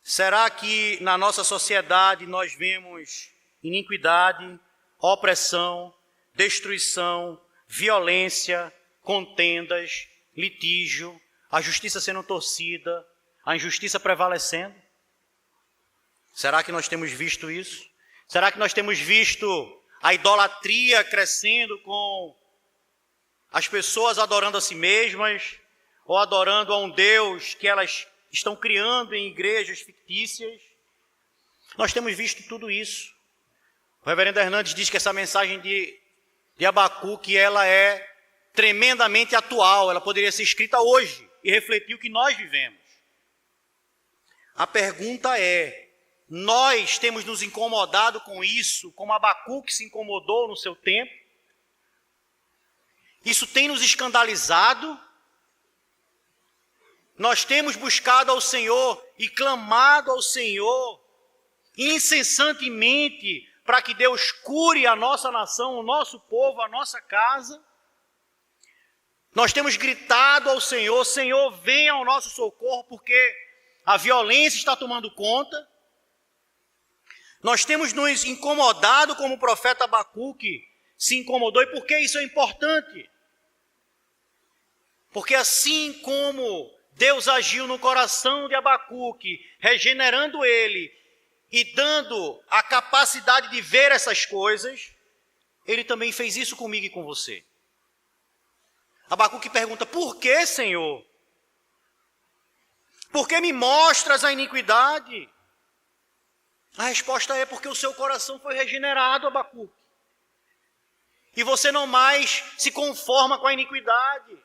Será que na nossa sociedade nós vemos iniquidade, opressão, destruição, violência, contendas, litígio, a justiça sendo torcida, a injustiça prevalecendo? Será que nós temos visto isso? Será que nós temos visto a idolatria crescendo com as pessoas adorando a si mesmas ou adorando a um Deus que elas estão criando em igrejas fictícias? Nós temos visto tudo isso. O reverendo Hernandes diz que essa mensagem de Abacuque, ela é tremendamente atual, ela poderia ser escrita hoje e refletir o que nós vivemos. A pergunta é, nós temos nos incomodado com isso, como Abacuque se incomodou no seu tempo? Isso tem nos escandalizado? Nós temos buscado ao Senhor e clamado ao Senhor incessantemente para que Deus cure a nossa nação, o nosso povo, a nossa casa? Nós temos gritado ao Senhor, Senhor, venha ao nosso socorro, porque a violência está tomando conta. Nós temos nos incomodado como o profeta Abacuque se incomodou. E por que isso é importante? Porque assim como Deus agiu no coração de Abacuque, regenerando ele e dando a capacidade de ver essas coisas, Ele também fez isso comigo e com você. Abacuque pergunta, por que, Senhor? Por que me mostras a iniquidade? A resposta é porque o seu coração foi regenerado, Abacuque. E você não mais se conforma com a iniquidade.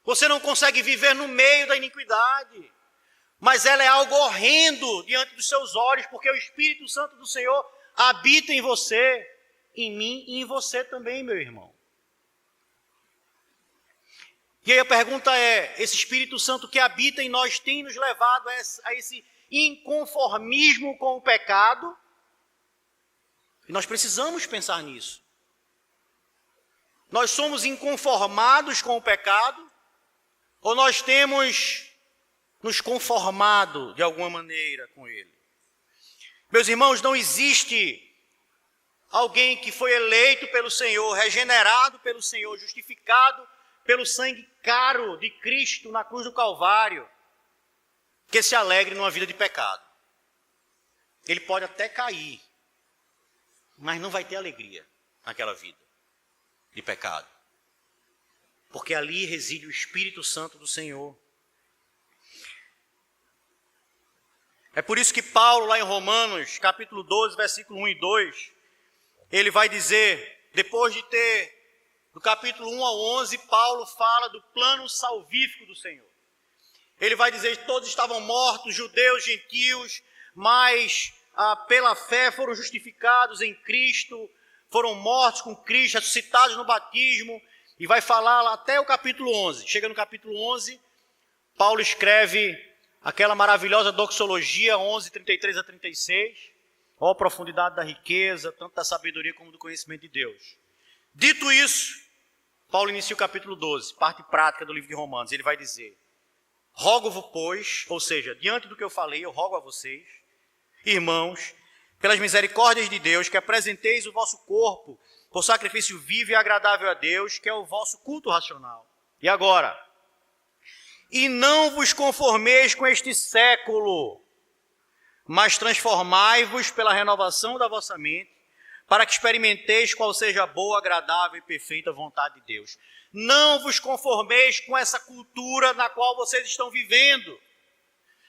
Você não consegue viver no meio da iniquidade. Mas ela é algo horrendo diante dos seus olhos, porque o Espírito Santo do Senhor habita em você, em mim e em você também, meu irmão. E aí a pergunta é, esse Espírito Santo que habita em nós tem nos levado a esse inconformismo com o pecado? E nós precisamos pensar nisso. Nós somos inconformados com o pecado? Ou nós temos nos conformado de alguma maneira com ele? Meus irmãos, não existe alguém que foi eleito pelo Senhor, regenerado pelo Senhor, justificado pelo sangue caro de Cristo na cruz do Calvário, que se alegre numa vida de pecado. Ele pode até cair, mas não vai ter alegria naquela vida de pecado. Porque ali reside o Espírito Santo do Senhor. É por isso que Paulo, lá em Romanos, capítulo 12, versículo 1 e 2, ele vai dizer, depois de ter, do capítulo 1 ao 11, Paulo fala do plano salvífico do Senhor. Ele vai dizer que todos estavam mortos, judeus, gentios, mas pela fé foram justificados em Cristo, foram mortos com Cristo, ressuscitados no batismo, e vai falar lá até o capítulo 11. Chega no capítulo 11, Paulo escreve aquela maravilhosa doxologia, 11, 33 a 36, ó a profundidade da riqueza, tanto da sabedoria como do conhecimento de Deus. Dito isso, Paulo inicia o capítulo 12, parte prática do livro de Romanos. Ele vai dizer, rogo-vos, pois, ou seja, diante do que eu falei, eu rogo a vocês, irmãos, pelas misericórdias de Deus, que apresenteis o vosso corpo por sacrifício vivo e agradável a Deus, que é o vosso culto racional. E agora? E não vos conformeis com este século, mas transformai-vos pela renovação da vossa mente, para que experimenteis qual seja a boa, agradável e perfeita vontade de Deus. Não vos conformeis com essa cultura na qual vocês estão vivendo.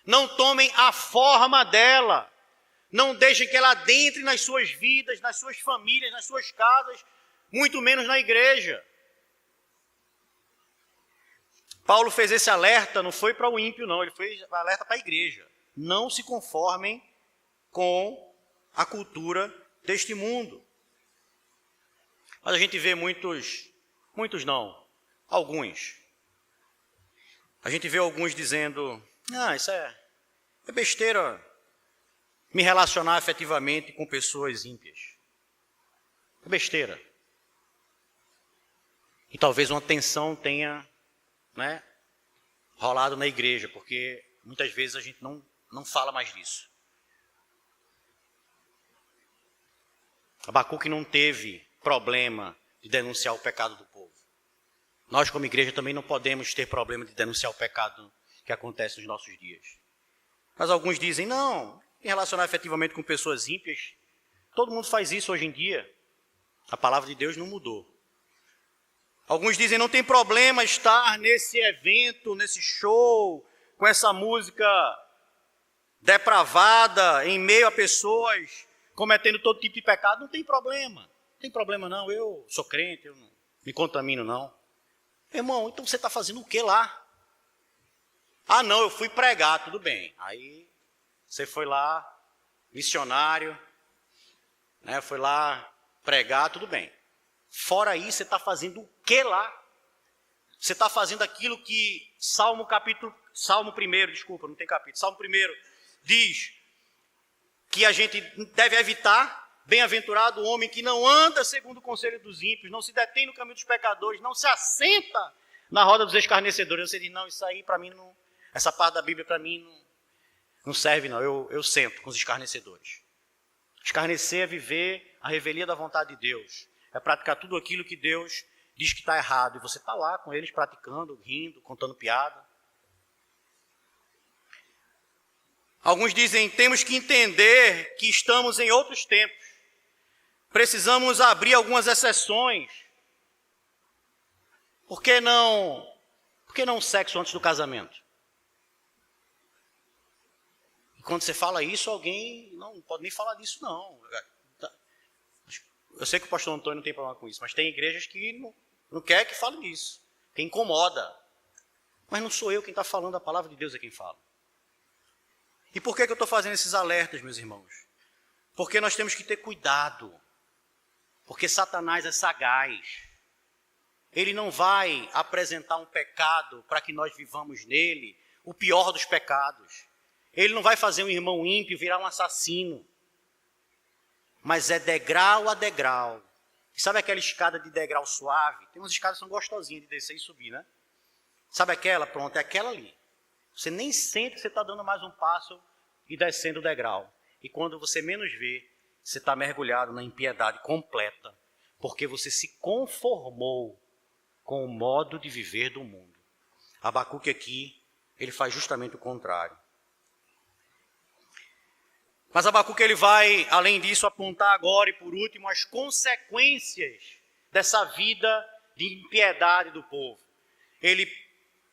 Não tomem a forma dela. Não deixem que ela adentre nas suas vidas, nas suas famílias, nas suas casas, muito menos na igreja. Paulo fez esse alerta, não foi para o ímpio não, ele fez alerta para a igreja. Não se conformem com a cultura deste mundo. Mas a gente vê muitos não, alguns. A gente vê alguns dizendo, isso é besteira me relacionar efetivamente com pessoas ímpias. É besteira. E talvez uma tensão tenha rolado na igreja, porque muitas vezes a gente não fala mais disso. Abacuque não teve problema de denunciar o pecado do povo. Nós, como igreja, também não podemos ter problema de denunciar o pecado que acontece nos nossos dias. Mas alguns dizem, não, em relacionar efetivamente com pessoas ímpias, todo mundo faz isso hoje em dia. A palavra de Deus não mudou. Alguns dizem, não tem problema estar nesse evento, nesse show, com essa música depravada, em meio a pessoas cometendo todo tipo de pecado. Não tem problema. Não tem problema não, eu sou crente, eu não me contamino não. Irmão, então você está fazendo o que lá? Não, eu fui pregar, tudo bem. Aí você foi lá, missionário, foi lá pregar, tudo bem. Fora isso, você está fazendo o que lá? Você está fazendo aquilo que Salmo 1, desculpa, não tem capítulo. Salmo 1 diz que a gente deve evitar. Bem-aventurado o homem que não anda segundo o conselho dos ímpios, não se detém no caminho dos pecadores, não se assenta na roda dos escarnecedores. Você diz, não, isso aí para mim não, essa parte da Bíblia para mim não serve não, eu sento com os escarnecedores. Escarnecer é viver a revelia da vontade de Deus, é praticar tudo aquilo que Deus diz que está errado, e você está lá com eles praticando, rindo, contando piada. Alguns dizem, temos que entender que estamos em outros tempos. Precisamos abrir algumas exceções. Por que não sexo antes do casamento? E quando você fala isso, alguém não pode nem falar disso, não. Eu sei que o pastor Antônio não tem problema com isso, mas tem igrejas que não quer que fale disso, que incomoda. Mas não sou eu quem está falando, a palavra de Deus é quem fala. E por que eu estou fazendo esses alertas, meus irmãos? Porque nós temos que ter cuidado. Porque Satanás é sagaz. Ele não vai apresentar um pecado para que nós vivamos nele, o pior dos pecados. Ele não vai fazer um irmão ímpio virar um assassino. Mas é degrau a degrau. E sabe aquela escada de degrau suave? Tem umas escadas que são gostosinhas de descer e subir, né? Sabe aquela? Pronto, é aquela ali. Você nem sente que você está dando mais um passo e descendo o degrau. E quando você menos vê, você está mergulhado na impiedade completa. Porque você se conformou com o modo de viver do mundo. Abacuque aqui, ele faz justamente o contrário. Mas Abacuque ele vai, além disso, apontar agora e por último as consequências dessa vida de impiedade do povo. Ele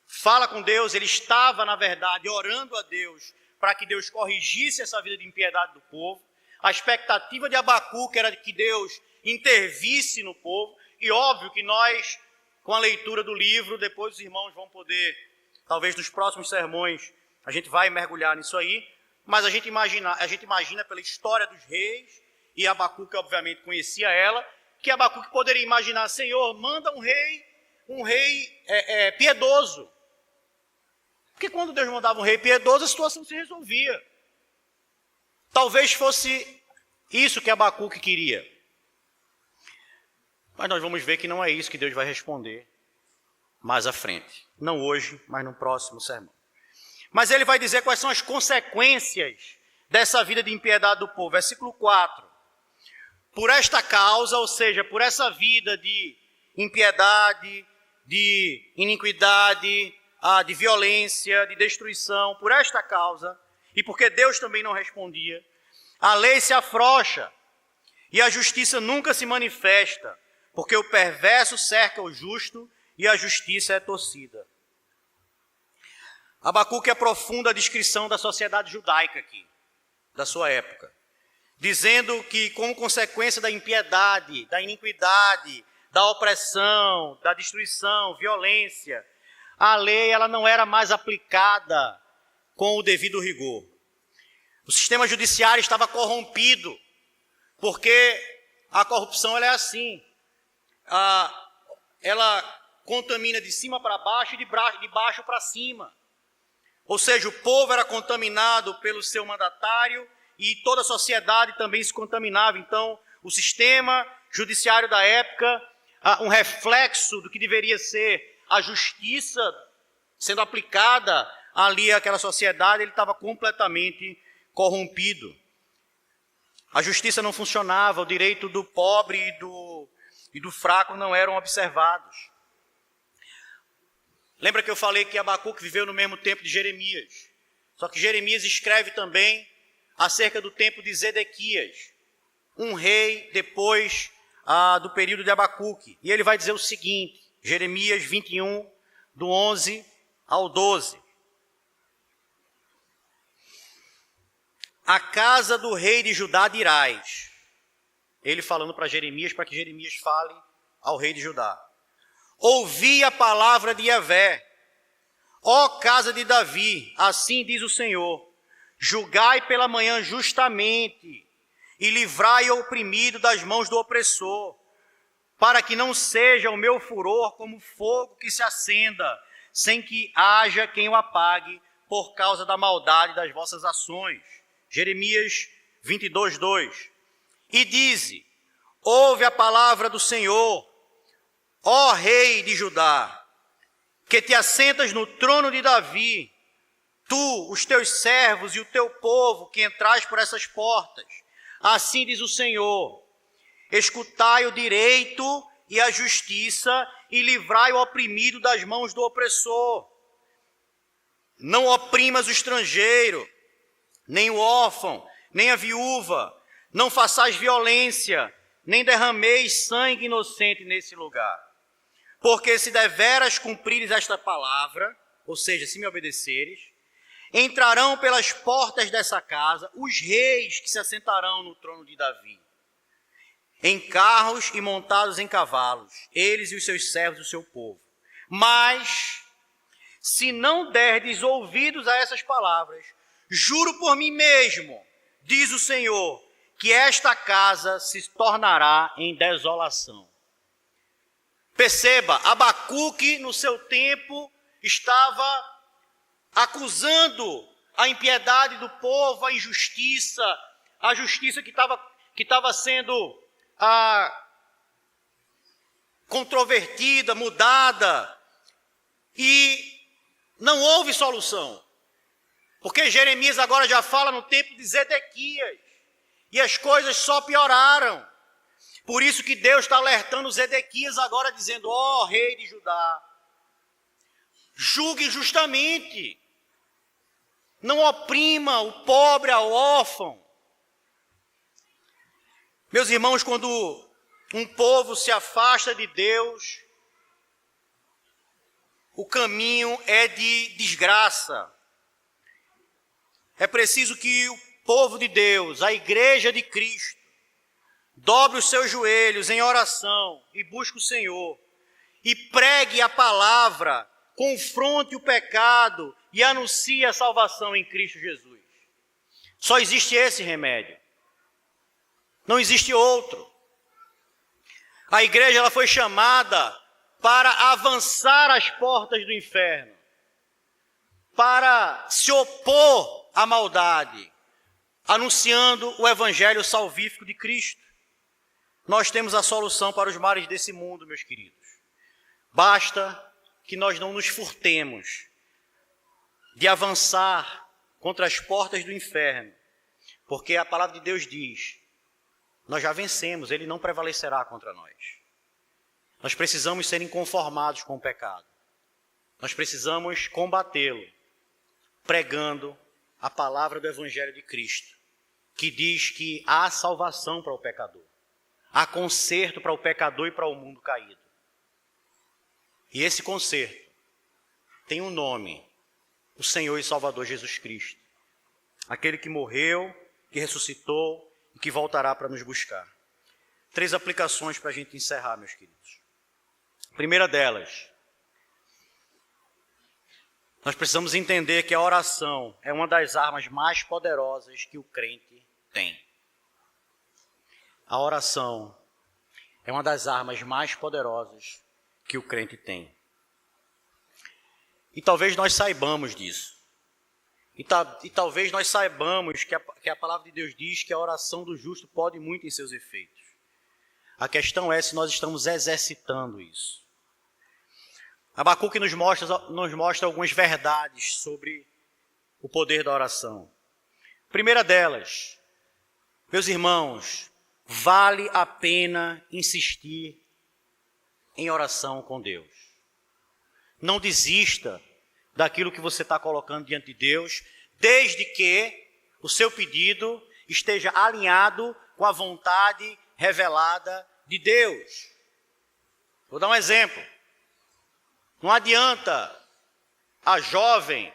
fala com Deus, ele estava, na verdade, orando a Deus para que Deus corrigisse essa vida de impiedade do povo. A expectativa de Abacuque era de que Deus intervisse no povo. E óbvio que nós, com a leitura do livro, depois os irmãos vão poder, talvez nos próximos sermões, a gente vai mergulhar nisso aí. Mas a gente imagina pela história dos reis, e Abacuque obviamente conhecia ela, que Abacuque poderia imaginar, Senhor, manda um rei piedoso. Porque quando Deus mandava um rei piedoso, a situação se resolvia. Talvez fosse isso que Abacuque queria. Mas nós vamos ver que não é isso que Deus vai responder mais à frente. Não hoje, mas no próximo sermão. Mas ele vai dizer quais são as consequências dessa vida de impiedade do povo. Versículo 4. Por esta causa, ou seja, por essa vida de impiedade, de iniquidade, de violência, de destruição, por esta causa, e porque Deus também não respondia, a lei se afrouxa e a justiça nunca se manifesta, porque o perverso cerca o justo e a justiça é torcida. Abacuque aprofunda a descrição da sociedade judaica aqui, da sua época, dizendo que como consequência da impiedade, da iniquidade, da opressão, da destruição, violência, a lei ela não era mais aplicada com o devido rigor. O sistema judiciário estava corrompido, porque a corrupção ela é assim, ela contamina de cima para baixo e de baixo para cima. Ou seja, o povo era contaminado pelo seu mandatário e toda a sociedade também se contaminava. Então, o sistema judiciário da época, um reflexo do que deveria ser a justiça sendo aplicada ali àquela sociedade, ele estava completamente corrompido. A justiça não funcionava, o direito do pobre e do fraco não eram observados. Lembra que eu falei que Abacuque viveu no mesmo tempo de Jeremias? Só que Jeremias escreve também acerca do tempo de Zedequias, um rei depois do período de Abacuque. E ele vai dizer o seguinte, Jeremias 21, do 11 ao 12. A casa do rei de Judá dirás. Ele falando para Jeremias, para que Jeremias fale ao rei de Judá. Ouvi a palavra de Yahvé, ó casa de Davi, assim diz o Senhor, julgai pela manhã justamente, e livrai o oprimido das mãos do opressor, para que não seja o meu furor como fogo que se acenda, sem que haja quem o apague, por causa da maldade das vossas ações. Jeremias 22, 2. E dize, ouve a palavra do Senhor, ó rei de Judá, que te assentas no trono de Davi, tu, os teus servos e o teu povo que entrais por essas portas, assim diz o Senhor, escutai o direito e a justiça e livrai o oprimido das mãos do opressor. Não oprimas o estrangeiro, nem o órfão, nem a viúva, não façais violência, nem derrameis sangue inocente nesse lugar. Porque se deveras cumprires esta palavra, ou seja, se me obedeceres, entrarão pelas portas dessa casa os reis que se assentarão no trono de Davi, em carros e montados em cavalos, eles e os seus servos e o seu povo. Mas, se não derdes ouvidos a essas palavras, juro por mim mesmo, diz o Senhor, que esta casa se tornará em desolação. Perceba, Abacuque no seu tempo estava acusando a impiedade do povo, a injustiça, a justiça que estava sendo controvertida, mudada, e não houve solução. Porque Jeremias agora já fala no tempo de Zedequias, e as coisas só pioraram. Por isso que Deus está alertando Zedequias agora, dizendo: ó rei de Judá, julgue justamente, não oprima o pobre, ao órfão. Meus irmãos, quando um povo se afasta de Deus, o caminho é de desgraça. É preciso que o povo de Deus, a igreja de Cristo, dobre os seus joelhos em oração e busque o Senhor e pregue a palavra, confronte o pecado e anuncie a salvação em Cristo Jesus. Só existe esse remédio. Não existe outro. A igreja ela foi chamada para avançar às portas do inferno, para se opor à maldade, anunciando o evangelho salvífico de Cristo. Nós temos a solução para os males desse mundo, meus queridos. Basta que nós não nos furtemos de avançar contra as portas do inferno, porque a palavra de Deus diz: nós já vencemos, ele não prevalecerá contra nós. Nós precisamos ser inconformados com o pecado. Nós precisamos combatê-lo, pregando a palavra do Evangelho de Cristo, que diz que há salvação para o pecador, há conserto para o pecador e para o mundo caído. E esse conserto tem um nome: o Senhor e Salvador Jesus Cristo, aquele que morreu, que ressuscitou e que voltará para nos buscar. 3 aplicações para a gente encerrar, meus queridos. A primeira delas, nós precisamos entender que a oração é uma das armas mais poderosas que o crente tem. A oração é uma das armas mais poderosas que o crente tem. E talvez nós saibamos disso. E talvez nós saibamos que a palavra de Deus diz que a oração do justo pode muito em seus efeitos. A questão é se nós estamos exercitando isso. Abacuque nos mostra algumas verdades sobre o poder da oração. Primeira delas, meus irmãos, vale a pena insistir em oração com Deus. Não desista daquilo que você está colocando diante de Deus, desde que o seu pedido esteja alinhado com a vontade revelada de Deus. Vou dar um exemplo. Não adianta a jovem,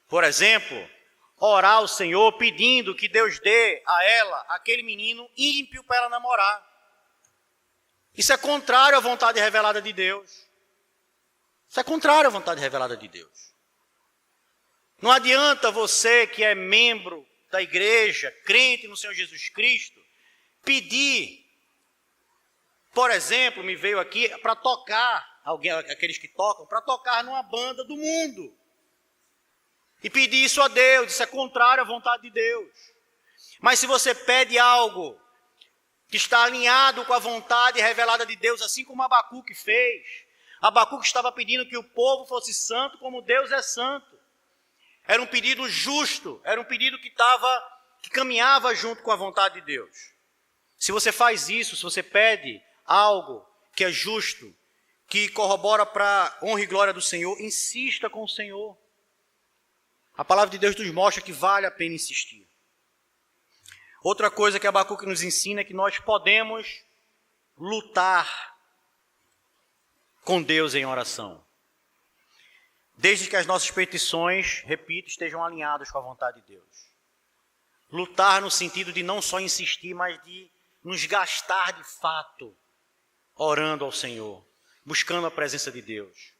por exemplo, orar ao Senhor pedindo que Deus dê a ela aquele menino ímpio para ela namorar. Isso é contrário à vontade revelada de Deus. Isso é contrário à vontade revelada de Deus. Não adianta você que é membro da igreja, crente no Senhor Jesus Cristo, pedir, por exemplo, me veio aqui para tocar, aqueles que tocam, para tocar numa banda do mundo. E pedir isso a Deus, isso é contrário à vontade de Deus. Mas se você pede algo que está alinhado com a vontade revelada de Deus, assim como Abacuque fez, Abacuque estava pedindo que o povo fosse santo como Deus é santo. Era um pedido justo, era um pedido que caminhava junto com a vontade de Deus. Se você faz isso, se você pede algo que é justo, que corrobora para a honra e glória do Senhor, insista com o Senhor. A palavra de Deus nos mostra que vale a pena insistir. Outra coisa que Abacuque nos ensina é que nós podemos lutar com Deus em oração, desde que as nossas petições, repito, estejam alinhadas com a vontade de Deus. Lutar no sentido de não só insistir, mas de nos gastar de fato, orando ao Senhor, buscando a presença de Deus.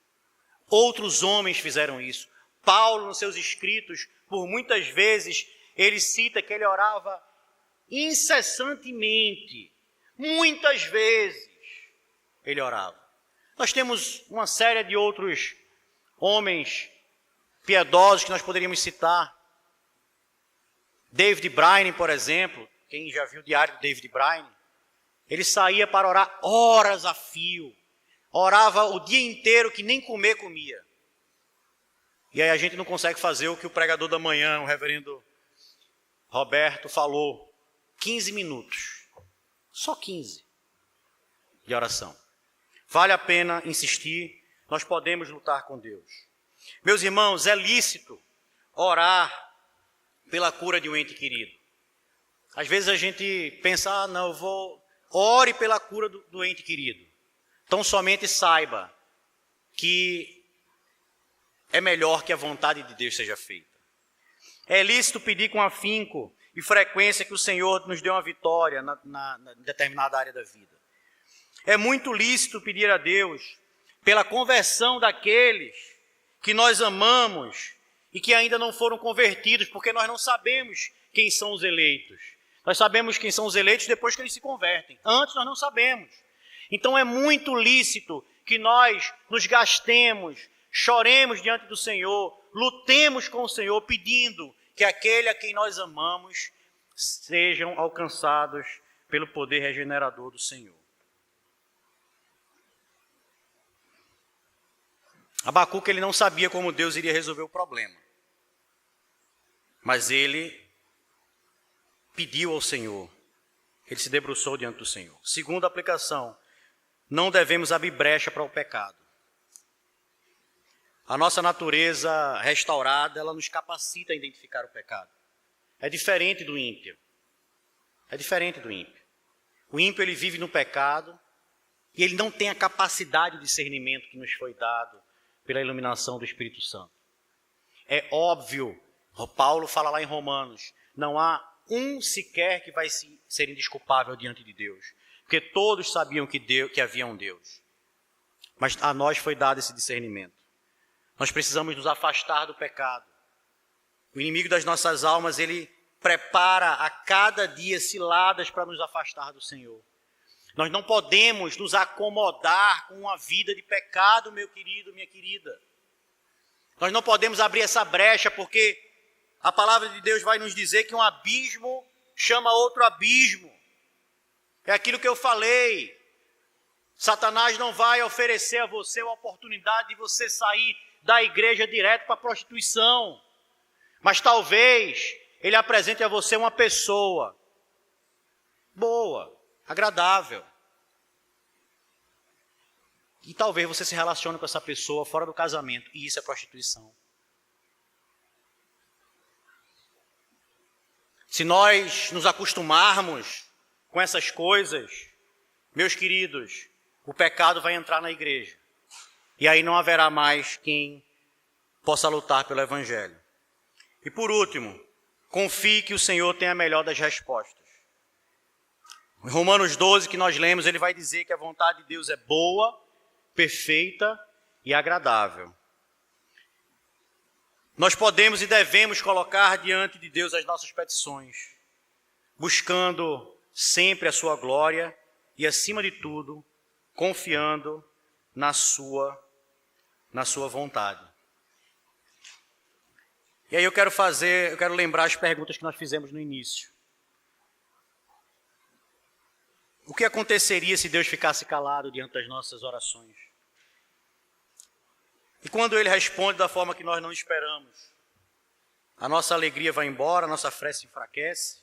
Outros homens fizeram isso. Paulo, nos seus escritos, por muitas vezes, ele cita que ele orava incessantemente. Muitas vezes ele orava. Nós temos uma série de outros homens piedosos que nós poderíamos citar. David Brainerd, por exemplo, quem já viu o diário de David Brainerd, ele saía para orar horas a fio. Orava o dia inteiro que nem comer comia. E aí a gente não consegue fazer o que o pregador da manhã, o reverendo Roberto, falou. 15 minutos. Só 15 de oração. Vale a pena insistir, nós podemos lutar com Deus. Meus irmãos, é lícito orar pela cura de um ente querido. Às vezes a gente pensa, não, ore pela cura do ente querido. Então somente saiba que é melhor que a vontade de Deus seja feita. É lícito pedir com afinco e frequência que o Senhor nos dê uma vitória na determinada área da vida. É muito lícito pedir a Deus pela conversão daqueles que nós amamos e que ainda não foram convertidos, porque nós não sabemos quem são os eleitos. Nós sabemos quem são os eleitos depois que eles se convertem. Antes nós não sabemos. Então é muito lícito que nós nos gastemos, choremos diante do Senhor, lutemos com o Senhor, pedindo que aquele a quem nós amamos sejam alcançados pelo poder regenerador do Senhor. Abacuque, ele não sabia como Deus iria resolver o problema. Mas ele pediu ao Senhor. Ele se debruçou diante do Senhor. Segunda aplicação, não devemos abrir brecha para o pecado. A nossa natureza restaurada, ela nos capacita a identificar o pecado. É diferente do ímpio. É diferente do ímpio. O ímpio, ele vive no pecado e ele não tem a capacidade de discernimento que nos foi dado pela iluminação do Espírito Santo. É óbvio, Paulo fala lá em Romanos, não há um sequer que vai ser indesculpável diante de Deus, porque todos sabiam que havia um Deus. Mas a nós foi dado esse discernimento. Nós precisamos nos afastar do pecado. O inimigo das nossas almas, ele prepara a cada dia ciladas para nos afastar do Senhor. Nós não podemos nos acomodar com uma vida de pecado, meu querido, minha querida. Nós não podemos abrir essa brecha, porque a palavra de Deus vai nos dizer que um abismo chama outro abismo. É aquilo que eu falei. Satanás não vai oferecer a você a oportunidade de você sair da igreja direto para a prostituição. Mas talvez ele apresente a você uma pessoa boa, agradável. E talvez você se relacione com essa pessoa fora do casamento. E isso é prostituição. Se nós nos acostumarmos com essas coisas, meus queridos, o pecado vai entrar na igreja. E aí não haverá mais quem possa lutar pelo Evangelho. E por último, confie que o Senhor tem a melhor das respostas. Em Romanos 12, que nós lemos, ele vai dizer que a vontade de Deus é boa, perfeita e agradável. Nós podemos e devemos colocar diante de Deus as nossas petições, buscando sempre a sua glória e, acima de tudo, confiando na sua vontade. E aí eu quero lembrar as perguntas que nós fizemos no início. O que aconteceria se Deus ficasse calado diante das nossas orações? E quando Ele responde da forma que nós não esperamos, a nossa alegria vai embora, a nossa fé se enfraquece.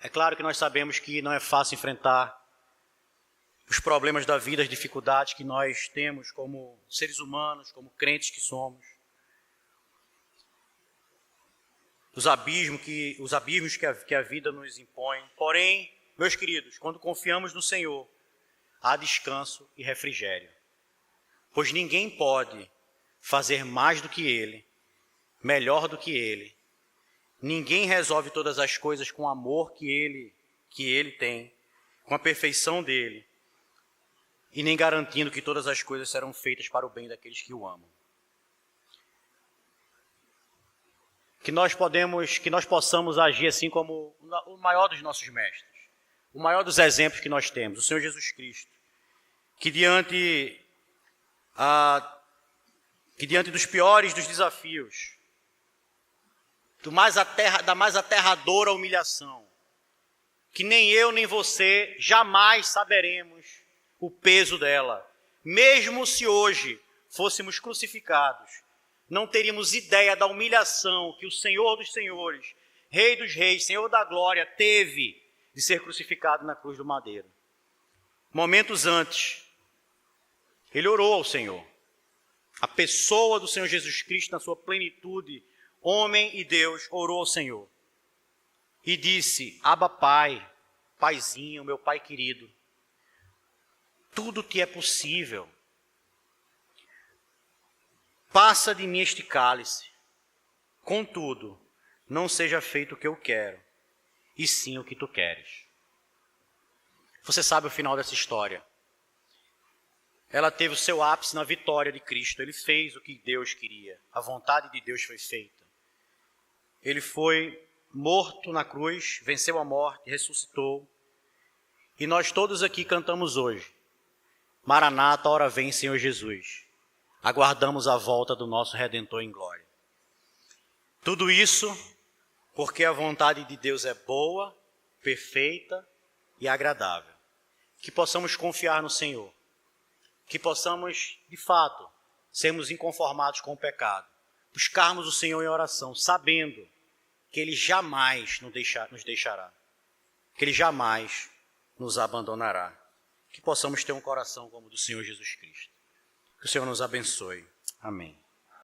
É claro que nós sabemos que não é fácil enfrentar os problemas da vida, as dificuldades que nós temos como seres humanos, como crentes que somos. Os abismos que a vida nos impõe. Porém, meus queridos, quando confiamos no Senhor, há descanso e refrigério. Pois ninguém pode fazer mais do que Ele, melhor do que Ele. Ninguém resolve todas as coisas com o amor que Ele tem, com a perfeição dEle, e nem garantindo que todas as coisas serão feitas para o bem daqueles que o amam. Que nós possamos agir assim como o maior dos nossos mestres, o maior dos exemplos que nós temos, o Senhor Jesus Cristo, que diante dos piores dos desafios, da mais aterradora humilhação, que nem eu nem você jamais saberemos o peso dela. Mesmo se hoje fôssemos crucificados, não teríamos ideia da humilhação que o Senhor dos Senhores, Rei dos Reis, Senhor da Glória, teve de ser crucificado na cruz do madeiro. Momentos antes, ele orou ao Senhor. A pessoa do Senhor Jesus Cristo, na sua plenitude, homem e Deus, orou ao Senhor. E disse: Abba, Pai, Paizinho, meu Pai querido, tudo te é possível. Passa de mim este cálice. Contudo, não seja feito o que eu quero, e sim o que tu queres. Você sabe o final dessa história. Ela teve o seu ápice na vitória de Cristo. Ele fez o que Deus queria. A vontade de Deus foi feita. Ele foi morto na cruz, venceu a morte, ressuscitou. E nós todos aqui cantamos hoje: Maranata, ora vem, Senhor Jesus. Aguardamos a volta do nosso Redentor em glória. Tudo isso porque a vontade de Deus é boa, perfeita e agradável. Que possamos confiar no Senhor. Que possamos, de fato, sermos inconformados com o pecado. Buscarmos o Senhor em oração, sabendo que Ele jamais nos deixará. Que Ele jamais nos abandonará. Que possamos ter um coração como o do Senhor Jesus Cristo. Que o Senhor nos abençoe. Amém.